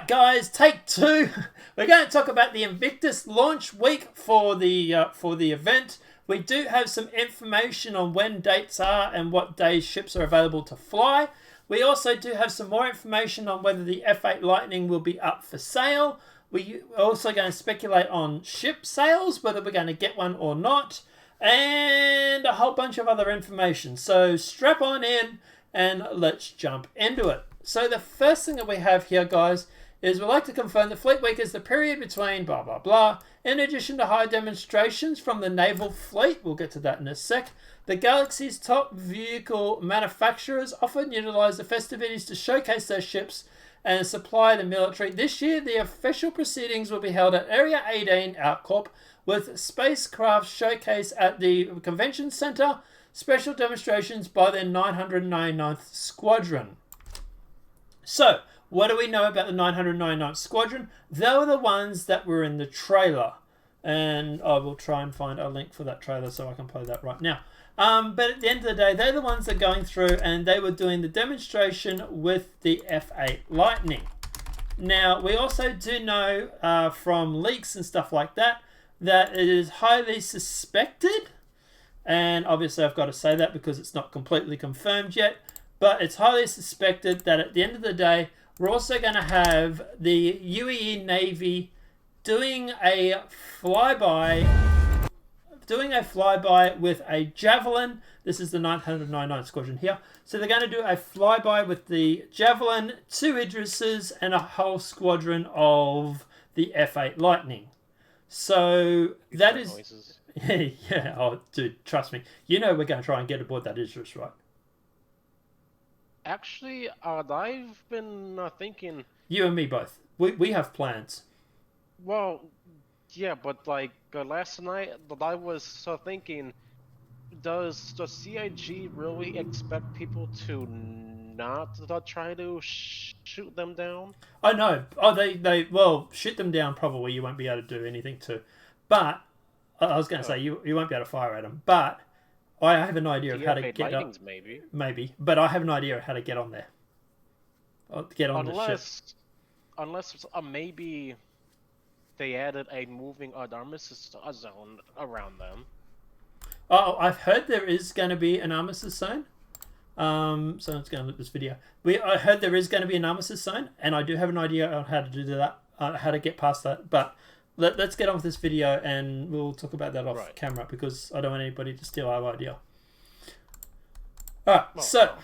Alright guys, take two. We're going to talk about the Invictus Launch Week for the event. We do have some information on when dates are and what days ships are available to fly. We also do have some more information on whether the F8 Lightning will be up for sale. We're also going to speculate on ship sales, whether we're going to get one or not, and a whole bunch of other information. So strap on in and let's jump into it. So the first thing that we have here, guys, is we'd like to confirm the Fleet Week is the period between blah, blah, blah. In addition to high demonstrations from the naval fleet, we'll get to that in a sec, the Galaxy's top vehicle manufacturers often utilize the festivities to showcase their ships and supply the military. This year, the official proceedings will be held at Area 18 Outcorp with spacecraft showcase at the Convention Center, special demonstrations by the 999th Squadron. So, what do we know about the 999th Squadron? They were the ones that were in the trailer. And I will try and find a link for that trailer so I can play that right now. But at the end of the day, they're the ones that are going through and they were doing the demonstration with the F8 Lightning. Now, we also do know from leaks and stuff like that, that it is highly suspected. And obviously I've got to say that because it's not completely confirmed yet. But it's highly suspected that at the end of the day, we're also going to have the UAE Navy doing a flyby with a Javelin. This is the 999 Squadron here. So they're going to do a flyby with the Javelin, 2 Idrises, and a whole squadron of the F8 Lightning. So that is... Noises. Yeah, oh, dude, trust me. You know we're going to try and get aboard that Idris, right? Actually, I've been thinking... You and me both. We have plans. Well, yeah, but like last night, I was thinking, does the CIG really expect people to not try to shoot them down? Oh, no. Oh, they well, shoot them down probably you won't be able to do anything to. But, I was going to say, you won't be able to fire at them. But... I have an idea of how to get up. Maybe, but I have an idea of how to get on there. Get on the ship. Unless maybe they added a moving armistice zone around them. Oh, I've heard there is going to be an armistice zone. So I'm just going to look at this video. I heard there is going to be an armistice zone, and I do have an idea on how to do that, how to get past that. But let's get on with this video and we'll talk about that off camera because I don't want anybody to steal our idea. Alright, so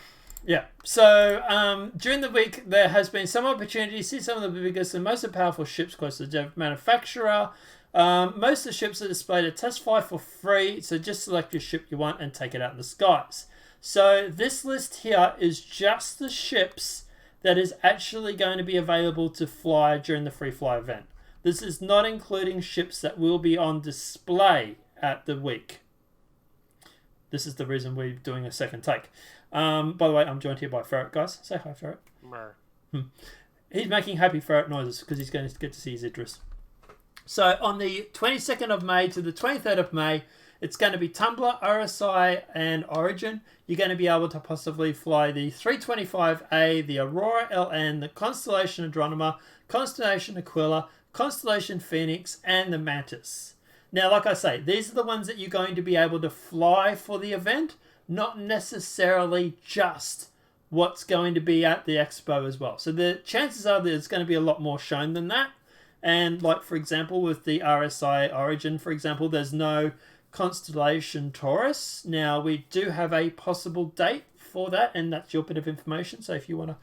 during the week there has been some opportunity to see some of the biggest and most powerful ships close to the manufacturer. Most of the ships are displayed at test fly for free, so just select your ship you want and take it out in the skies. So this list here is just the ships that is actually going to be available to fly during the free fly event. This is not including ships that will be on display at the week. This is the reason we're doing a second take. By the way, I'm joined here by Ferret, guys. Say hi, Ferret. He's making happy Ferret noises because he's going to get to see his Idris. So on the 22nd of May to the 23rd of May, it's going to be Tumblr, RSI, and Origin. You're going to be able to possibly fly the 325A, the Aurora LN, the Constellation Andromeda, Constellation Aquila, Constellation Phoenix, and the Mantis. Now, like I say, these are the ones that you're going to be able to fly for the event, not necessarily just what's going to be at the expo as well. So the chances are there's going to be a lot more shown than that. And like, for example, with the RSI Origin, for example, there's no Constellation Taurus. Now, we do have a possible date for that, and that's your bit of information. So if you want to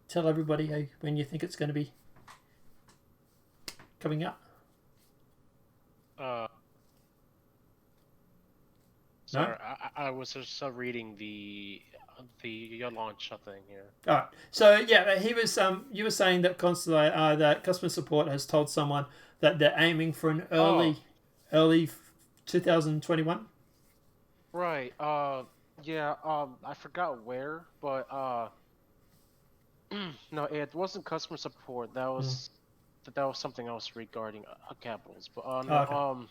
tell everybody when you think it's going to be coming up. Sorry, no? I was just reading the launch thing here. All right. So yeah, he was. You were saying that that customer support has told someone that they're aiming for an early 2021. Right. Yeah. I forgot where, but no, it wasn't customer support. That was something else regarding capitals. But okay.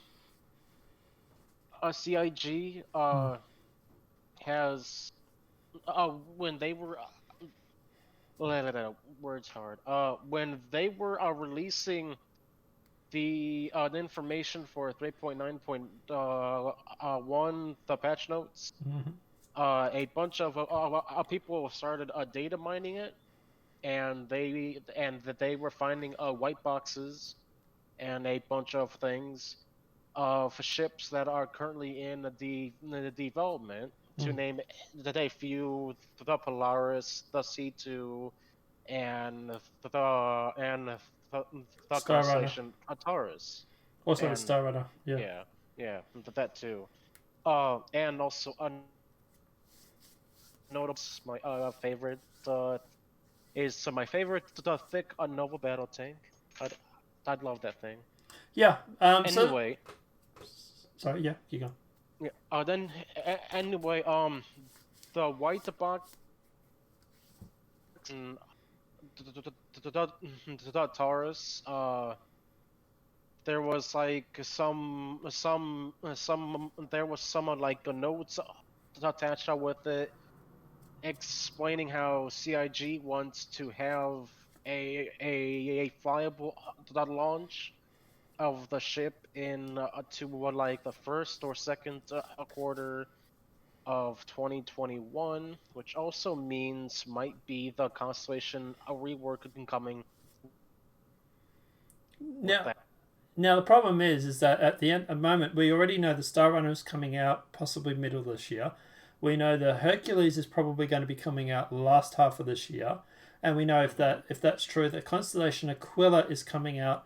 CIG has when they were Words hard. When they were releasing the information for 3.9.1, the patch notes, Mhm. a bunch of people started data mining it, and that they were finding white boxes and a bunch of things of ships that are currently in the development. To Mm. name a few, the Polaris, the C2, and the, the Star Runner. constellation Taurus, Also the and Star Runner. Yeah. yeah, yeah, that too. And also a notable my favorite is my favorite the thick Nova battle tank. I'd I'd love that thing. Yeah. So Anyway, sorry. Yeah. You go. yeah. Then anyway, the white box and the Taurus. There was like some there was some like notes attached with it explaining how CIG wants to have a flyable launch of the ship in to like the first or second quarter of 2021, which also means might be the Constellation a rework coming with Now, that. now the problem is that at the moment, we already know the Star Runner is coming out possibly middle of this year. We know the Hercules is probably going to be coming out last half of this year, and we know Mhm. if that's true, that Constellation Aquila is coming out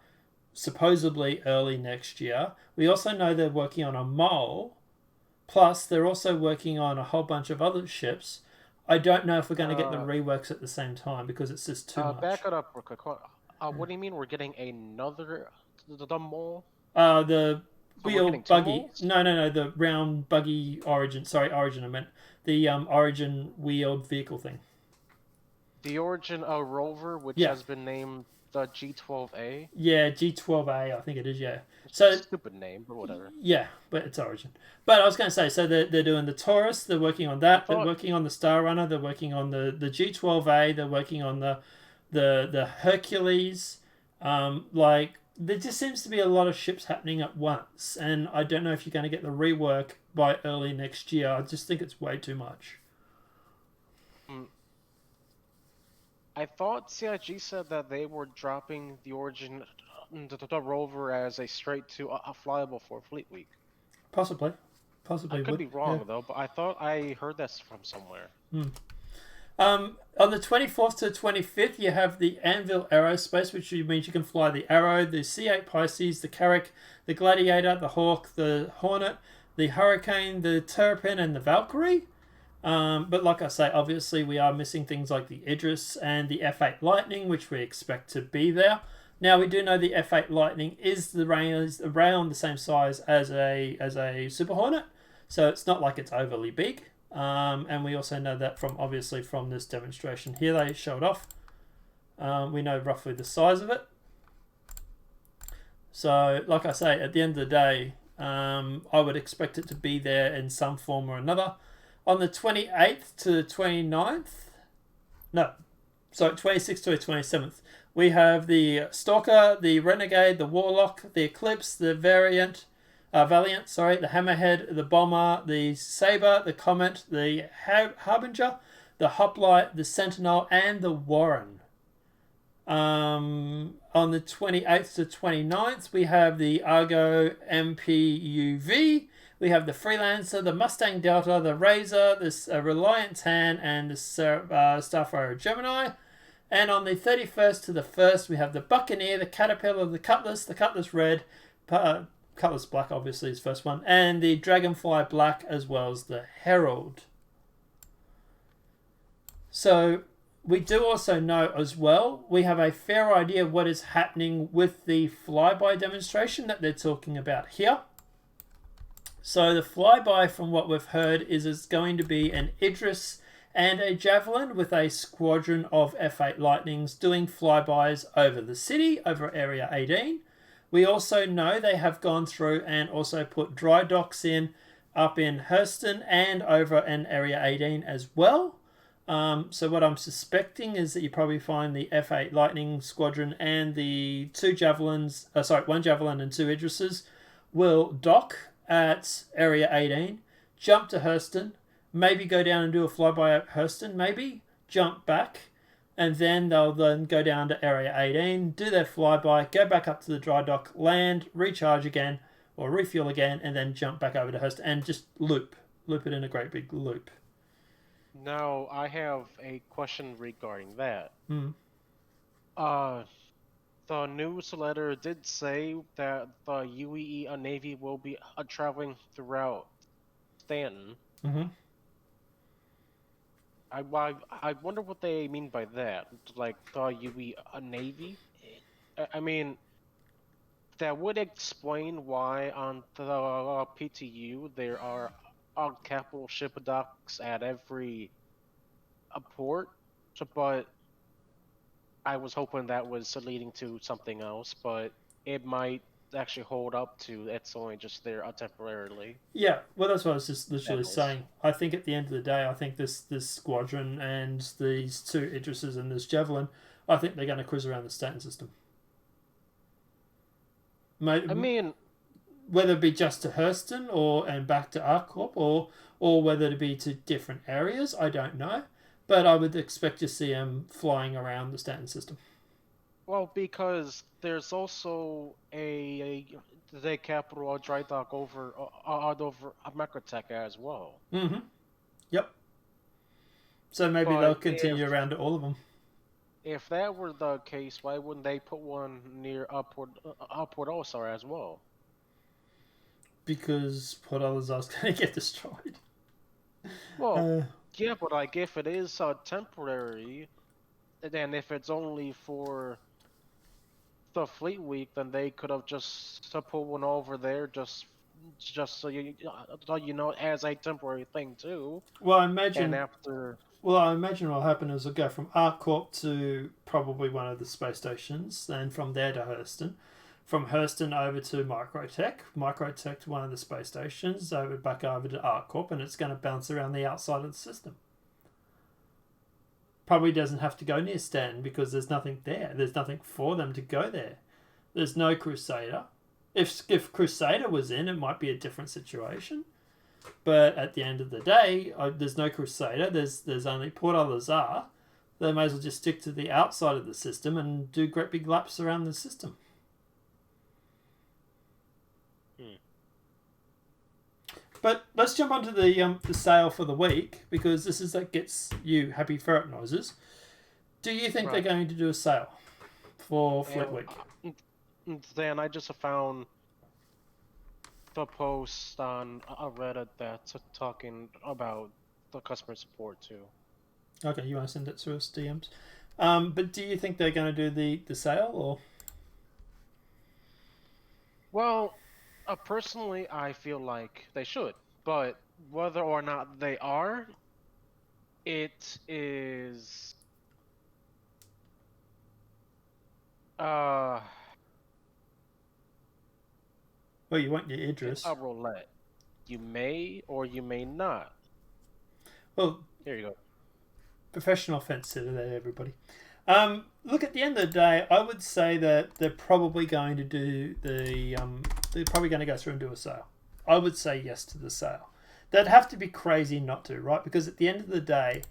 supposedly early next year. We also know they're working on a mole. Plus, they're also working on a whole bunch of other ships. I don't know if we're going to get the Uh, reworks at the same time because it's just too Back much. it up real quick. What do you mean we're getting another the mole? The So we're wheel getting two buggy. moles? No. The round buggy Origin. Sorry, Origin. I meant the Origin wheeled vehicle thing. The Origin rover, which Yeah, has been named the G12A. yeah. G12A. I think it is. Yeah. So Stupid name, but whatever. yeah, but it's Origin. But I was going to say, so they're doing the Taurus. They're working on I that. They're thought working on the Star Runner. They're working on the G12A. They're working on the Hercules. Like there just seems to be a lot of ships happening at once, and I don't know if you're going to get the rework by early next year. I just think it's way too much. mm, I thought CIG said that they were dropping the Origin the rover as a straight to a flyable for Fleet Week. Possibly, I possibly could would. be Yeah. wrong though, but I thought I heard this from somewhere. Hmm. On the 24th to 25th, you have the Anvil Aerospace, which means you can fly the Arrow, the C8 Pisces, the Carrack, the Gladiator, the Hawk, the Hornet, the Hurricane, the Terrapin, and the Valkyrie. But like I say, obviously we are missing things like the Idris and the F8 Lightning, which we expect to be there. Now we do know the F8 Lightning is around the same size as a Super Hornet, so it's not like it's overly big. And we also know that from obviously from this demonstration here they showed off. We know roughly the size of it. So, like I say, at the end of the day, I would expect it to be there in some form or another. On the 28th to the 29th, no, sorry, 26th to the 27th, we have the Stalker, the Renegade, the Warlock, the Eclipse, the Valiant, sorry, the Hammerhead, the Bomber, the Saber, the Comet, the Harbinger, the Hoplite, the Sentinel, and the Warren. On the 28th to 29th, we have the Argo MPUV, we have the Freelancer, the Mustang Delta, the Razor, the Reliant Tan, and the Starfire Gemini. And on the 31st to the 1st, we have the Buccaneer, the Caterpillar, the Cutlass Red, Cutlass Black obviously is the first one, and the Dragonfly Black as well as the Herald. So we do also know as well, we have a fair idea of what is happening with the flyby demonstration that they're talking about here. So the flyby, from what we've heard, is it's going to be an Idris and a Javelin with a squadron of F8 Lightnings doing flybys over the city, over Area 18. We also know they have gone through and also put dry docks in up in Hurston and over in Area 18 as well. So what I'm suspecting is that you probably find the F8 Lightning Squadron and the one Javelin and two Idrises will dock at Area 18, jump to Hurston, maybe go down and do a flyby at Hurston, maybe jump back, and then they'll then go down to Area 18, do their flyby, go back up to the dry dock, land, recharge again, or refuel again, and then jump back over to Hurston and just loop it in a great big loop. Now, I have a question regarding that. Hmm. The newsletter did say that the UEE Navy will be traveling throughout Stanton. Mm-hmm. I wonder what they mean by that. Like the UEE Navy? I mean, that would explain why on the PTU there are capital ship docks at every port, but I was hoping that was leading to something else, but it might actually hold up to it's only just there temporarily. Yeah, well, that's what I was just literally Levels. saying. I think at the end of the day, I think this squadron and these two Idrises and this Javelin, I think they're going to cruise around the Stanton system. I mean, Whether it be just to Hurston and back to ArcCorp, or whether it be to different areas, I don't know. But I would expect to see them flying around the Stanton system. well, because there's also the capital dry dock over Macrotech as well. Mm-hmm. Yep. So maybe But they'll continue around to all of them. if that were the case, why wouldn't they put one near Port Olisar as well? Because Port Olisar is going to get destroyed. Well, yeah, but like if it is temporary, then if it's only for the Fleet Week, then they could have just put one over there, just so you know, as a temporary thing too. Well, I imagine. And after. Well, I imagine what'll happen is it'll go from ArcCorp to probably one of the space stations, then from there to Hurston. From Hurston over to Microtech to one of the space stations, back over to ArcCorp, and it's going to bounce around the outside of the system. Probably doesn't have to go near Stanton because there's nothing there. There's nothing for them to go there. There's no Crusader. If Crusader was in, it might be a different situation. But at the end of the day, there's no Crusader. There's only Port Olisar. They may as well just stick to the outside of the system and do great big laps around the system. But let's jump onto the sale for the week, because this is that gets you happy ferret noises. Do you think they're going to do a sale for Fleet Week? Then I just found the post on Reddit that's talking about the customer support too. Okay, you want to send it through us DMs? But do you think they're going to do the sale, or? Well, personally, I feel like they should, but whether or not they are, it is. Well, you want your Idris. A roulette. You may or you may not. Well, here you go. Professional fence sitter there, everybody. Look, at the end of the day, I would say that they're probably going to do they're probably going to go through and do a sale. I would say yes to the sale. They'd have to be crazy not to, right? Because at the end of the day,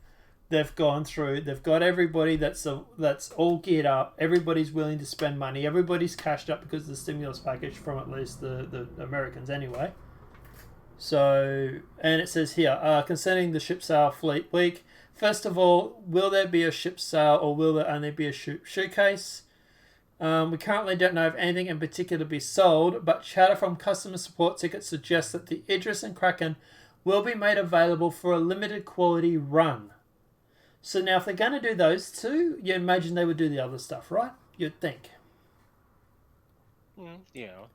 they've gone through. They've got everybody that's all geared up. Everybody's willing to spend money. Everybody's cashed up because of the stimulus package from at least the Americans anyway. So, and it says here, concerning the ship sale Fleet Week. First of all, will there be a ship sale or will there only be a showcase? We currently don't know if anything in particular be sold, but chatter from customer support tickets suggests that the Idris and Kraken will be made available for a limited quality run. So now if they're going to do those two, you imagine they would do the other stuff, right? You'd think. Yeah.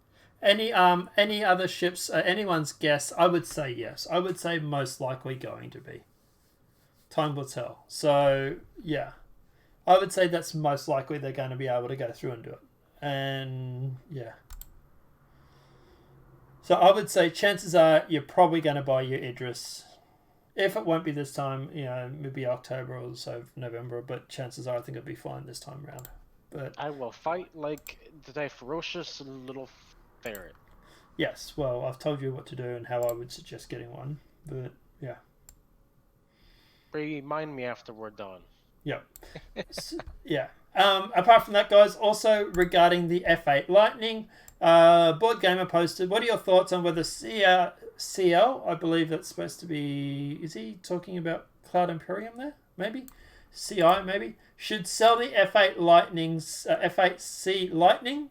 Any other ships, anyone's guess, I would say yes. I would say most likely going to be. Time will tell. So, yeah. I would say that's most likely they're going to be able to go through and do it. And, yeah. So, I would say chances are you're probably going to buy your Idris If it won't be this time, maybe October or so, November, but chances are I think it'll be fine this time around. But I will fight like the ferocious little ferret. yes, well, I've told you what to do and how I would suggest getting one. But yeah. Remind me after we're done. Yeah. Yeah. Apart from that, guys, also regarding the F8 Lightning, Board Gamer posted, what are your thoughts on whether CL, I believe that's supposed to be, is he talking about Cloud Imperium there? Maybe? CI, maybe? Should sell the F8 Lightning's, F8C Lighting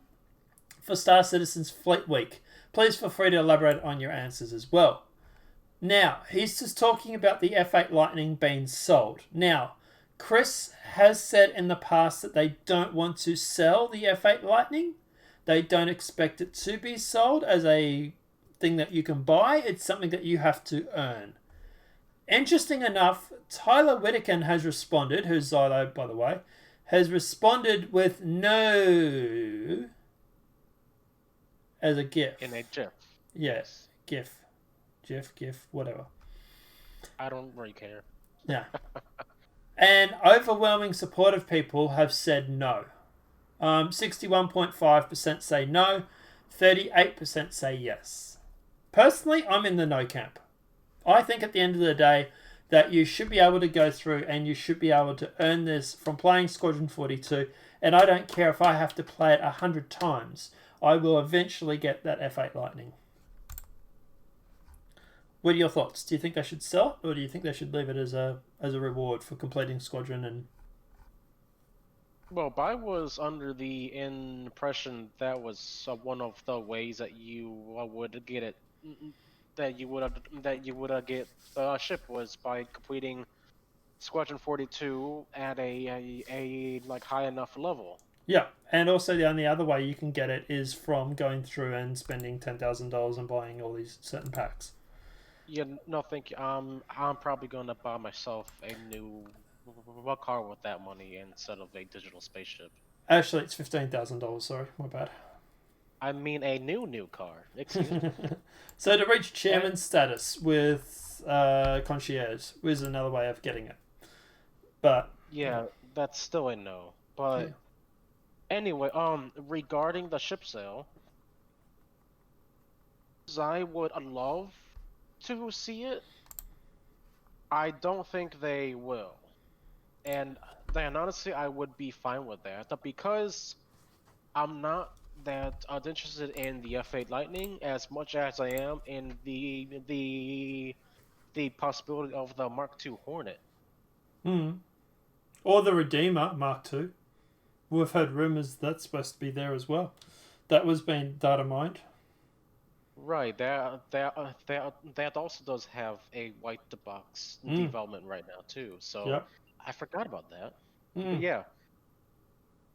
for Star Citizen's Fleet Week. Please feel free to elaborate on your answers as well. Now, he's just talking about the F8 Lightning being sold. Now, Chris has said in the past that they don't want to sell the F8 Lightning. They don't expect it to be sold as a thing that you can buy. It's something that you have to earn. Interesting enough, Tyler Whittakin has responded, who's Xylo, by the way, has responded with no as a GIF. In a GIF. Yes, GIF. GIF, whatever. I don't really care. Yeah. And overwhelming support of people have said no. 61.5% say no. 38% say yes. Personally, I'm in the no camp. I think at the end of the day that you should be able to go through and you should be able to earn this from playing Squadron 42. And I don't care if I have to play it 100 times. I will eventually get that F8 Lightning. What are your thoughts? Do you think they should sell it, or do you think they should leave it as a reward for completing Squadron? And well, I was under the impression that was one of the ways that you would get it, that you would get the ship was by completing Squadron 42 at a like high enough level. Yeah, and also the only other way you can get it is from going through and spending $10,000 and buying all these certain packs. Yeah, no, thank you. I'm probably gonna buy myself a new car with that money instead of a digital spaceship. Actually, it's $15,000. Sorry, my bad. I mean a new car. Excuse me. So to reach chairman status with concierge is another way of getting it. But yeah, that's still a no. But anyway, regarding the ship sale, I would love to see it. I don't think they will. And then honestly, I would be fine with that. But because I'm not that interested in the F8 Lightning as much as I am in the possibility of the Mark II Hornet. Or the Redeemer Mark II. We've heard rumors that's supposed to be there as well. That was being data mined. Right, that also does have a white box development right now too. So I forgot about that. But yeah.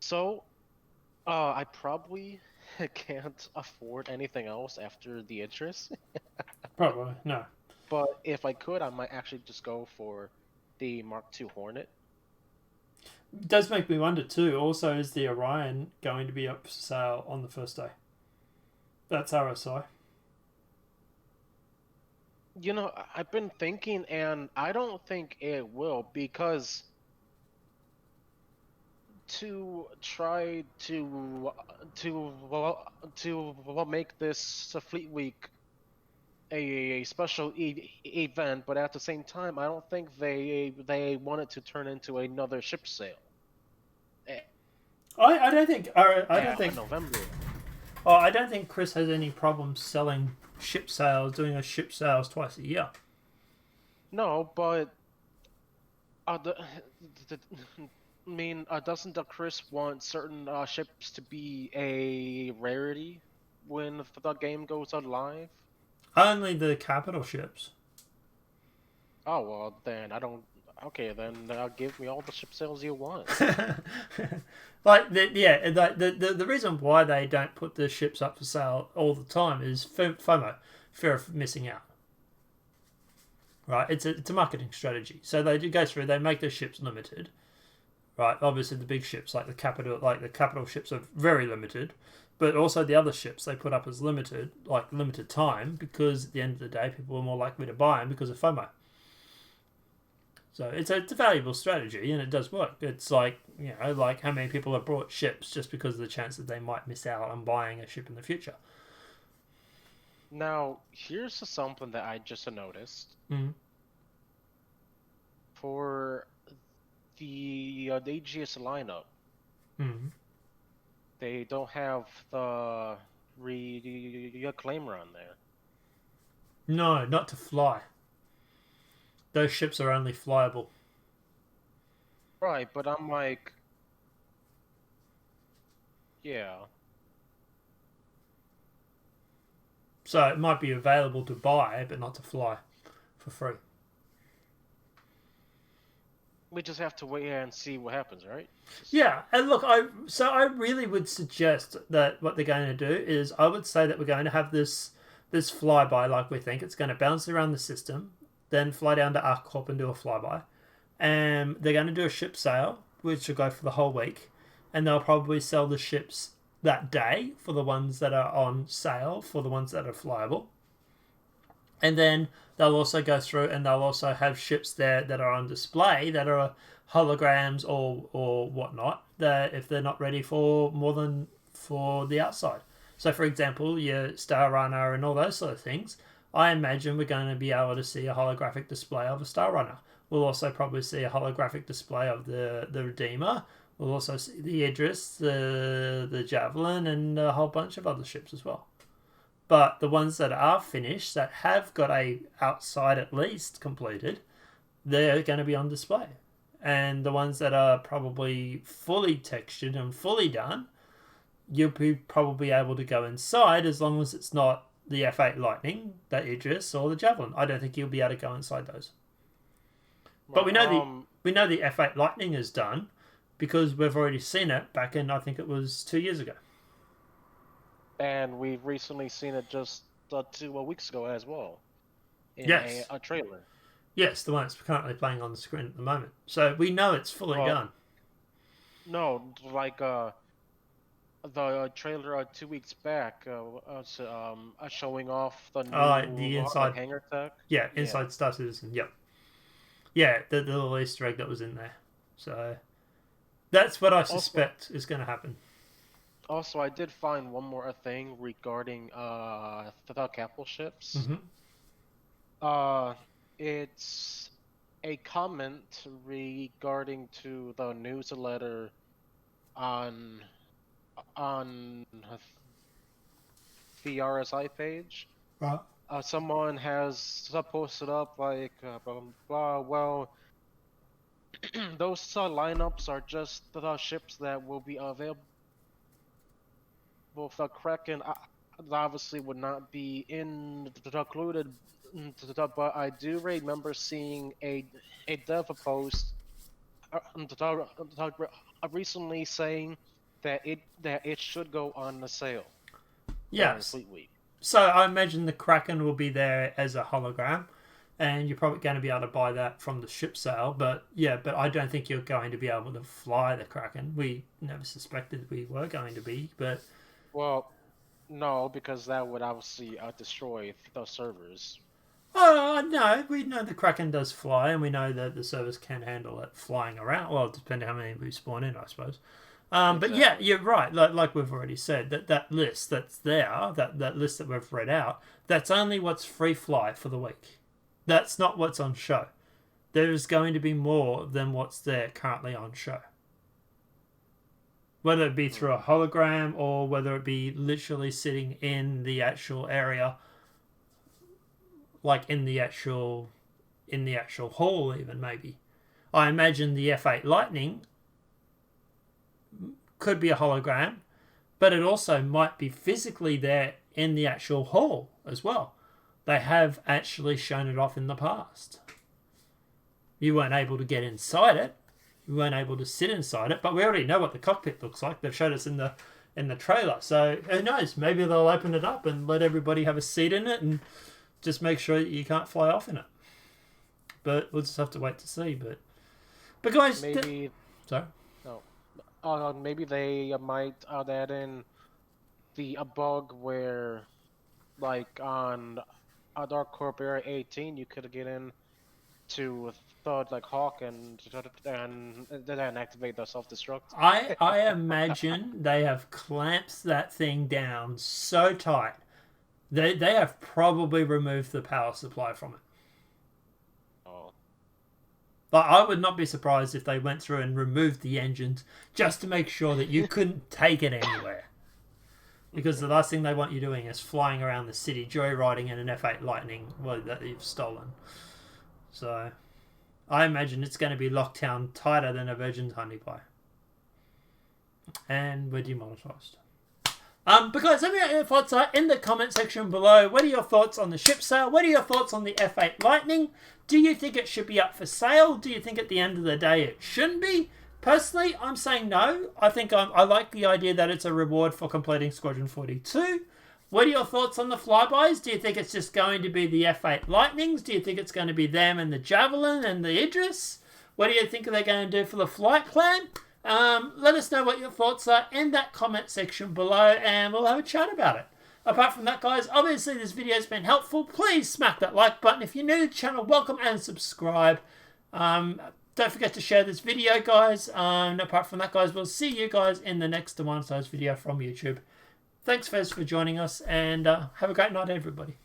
So, I probably can't afford anything else after the interest. Probably no. But if I could, I might actually just go for the Mark II Hornet. It does make me wonder too. Also, is the Orion going to be up for sale on the first day? That's RSI. You know, I've been thinking, and I don't think it will, because to try to make this a Fleet Week a special event, but at the same time, I don't think they want it to turn into another ship sale. I don't think November. Oh, I don't think Chris has any problem selling ship sales, doing a ship sales twice a year. No, but doesn't the Chris want certain ships to be a rarity when the game goes on live? Only the capital ships. Oh well, then I don't. Okay, then give me all the ship sales you want. The reason why they don't put the ships up for sale all the time is FOMO, fear of missing out. Right, it's a marketing strategy. So they do go through. They make their ships limited. Right, obviously the big ships like the capital ships are very limited, but also the other ships they put up as limited time because at the end of the day people are more likely to buy them because of FOMO. So it's a valuable strategy, and it does work. It's like, like how many people have bought ships just because of the chance that they might miss out on buying a ship in the future. Now, here's something that I just noticed. Mm. For the AGS lineup, Mm. they don't have the reclaimer on there. No, not to fly. Those ships are only flyable. Right, but I'm like, yeah. So it might be available to buy, but not to fly for free. We just have to wait and see what happens, right? Yeah, and look, I really would suggest that what they're going to do is I would say that we're going to have this flyby like we think. It's going to bounce around the system, then fly down to ArcCorp and do a flyby. And they're going to do a ship sale, which will go for the whole week, and they'll probably sell the ships that day for the ones that are on sale, for the ones that are flyable. And then they'll also go through and they'll also have ships there that are on display that are holograms or whatnot, that if they're not ready for more than for the outside. So, for example, your Star Runner and all those sort of things, I imagine we're going to be able to see a holographic display of a Star Runner. We'll also probably see a holographic display of the Redeemer. We'll also see the Idris, the Javelin, and a whole bunch of other ships as well. But the ones that are finished, that have got a outside at least completed, they're going to be on display. And the ones that are probably fully textured and fully done, you'll be probably able to go inside as long as it's not the F8 Lightning, the Idris, or the Javelin. I don't think you'll be able to go inside those. But we know the F8 Lightning is done because we've already seen it back in, I think it was 2 years ago. And we've recently seen it just 2 weeks ago as well in Yes. a trailer. Yes, the one that's currently playing on the screen at the moment. So we know it's fully done. No, like the trailer 2 weeks back, showing off the new inside hangar tech. Yeah, inside Star Citizen. Yep. Yeah, the little Easter egg that was in there. So that's what I suspect is going to happen. Also, I did find one more thing regarding the capital ships. Mm-hmm. It's a comment regarding to the newsletter on the RSI page. Right. Someone has posted up like blah, blah, blah. Well, those lineups are just the ships that will be available. The Kraken obviously would not be included, but I do remember seeing a dev post recently saying that it should go on the sale. Yes. Fleet Week. So I imagine the Kraken will be there as a hologram, and you're probably going to be able to buy that from the ship sale. But I don't think you're going to be able to fly the Kraken. We never suspected we were going to be, but well, no, because that would obviously destroy the servers. Oh, no, we know the Kraken does fly, and we know that the servers can handle it flying around. Well, depending on how many we spawn in, I suppose. Exactly. But yeah, you're right. Like we've already said, that list that's there, that list that we've read out, that's only what's free fly for the week. That's not what's on show. There is going to be more than what's there currently on show. Whether it be through a hologram or whether it be literally sitting in the actual area, like in the actual hall, even maybe. I imagine the F8 Lightning could be a hologram, but it also might be physically there in the actual hall as well. They have actually shown it off in the past. You weren't able to get inside it. You weren't able to sit inside it, but we already know what the cockpit looks like. They've showed us in the trailer. So who knows? Maybe they'll open it up and let everybody have a seat in it and just make sure that you can't fly off in it. But we'll just have to wait to see. But guys, maybe sorry. No. Maybe they might add in a bug where, like on Dark Corp Area 18, you could get in to like Hawk and then activate the self-destruct. I imagine they have clamped that thing down so tight. They have probably removed the power supply from it. Oh. But I would not be surprised if they went through and removed the engines just to make sure that you couldn't take it anywhere. Because the last thing they want you doing is flying around the city, joyriding in an F8 Lightning that you've stolen. So, I imagine it's going to be locked down tighter than a Virgin's honey pie. And we're demonetized. But guys, let me know what your thoughts are in the comment section below. What are your thoughts on the ship sale? What are your thoughts on the F8 Lightning? Do you think it should be up for sale? Do you think at the end of the day it shouldn't be? Personally, I'm saying no. I think I like the idea that it's a reward for completing Squadron 42. What are your thoughts on the flybys? Do you think it's just going to be the F8 Lightnings? Do you think it's going to be them and the Javelin and the Idris? What do you think they're going to do for the flight plan? Let us know what your thoughts are in that comment section below, and we'll have a chat about it. Apart from that, guys, obviously this video has been helpful. Please smack that like button. If you're new to the channel, welcome and subscribe. Don't forget to share this video, guys. And apart from that, guys, we'll see you guys in the next demonetized video from YouTube. Thanks, Fez, for joining us, and have a great night, everybody.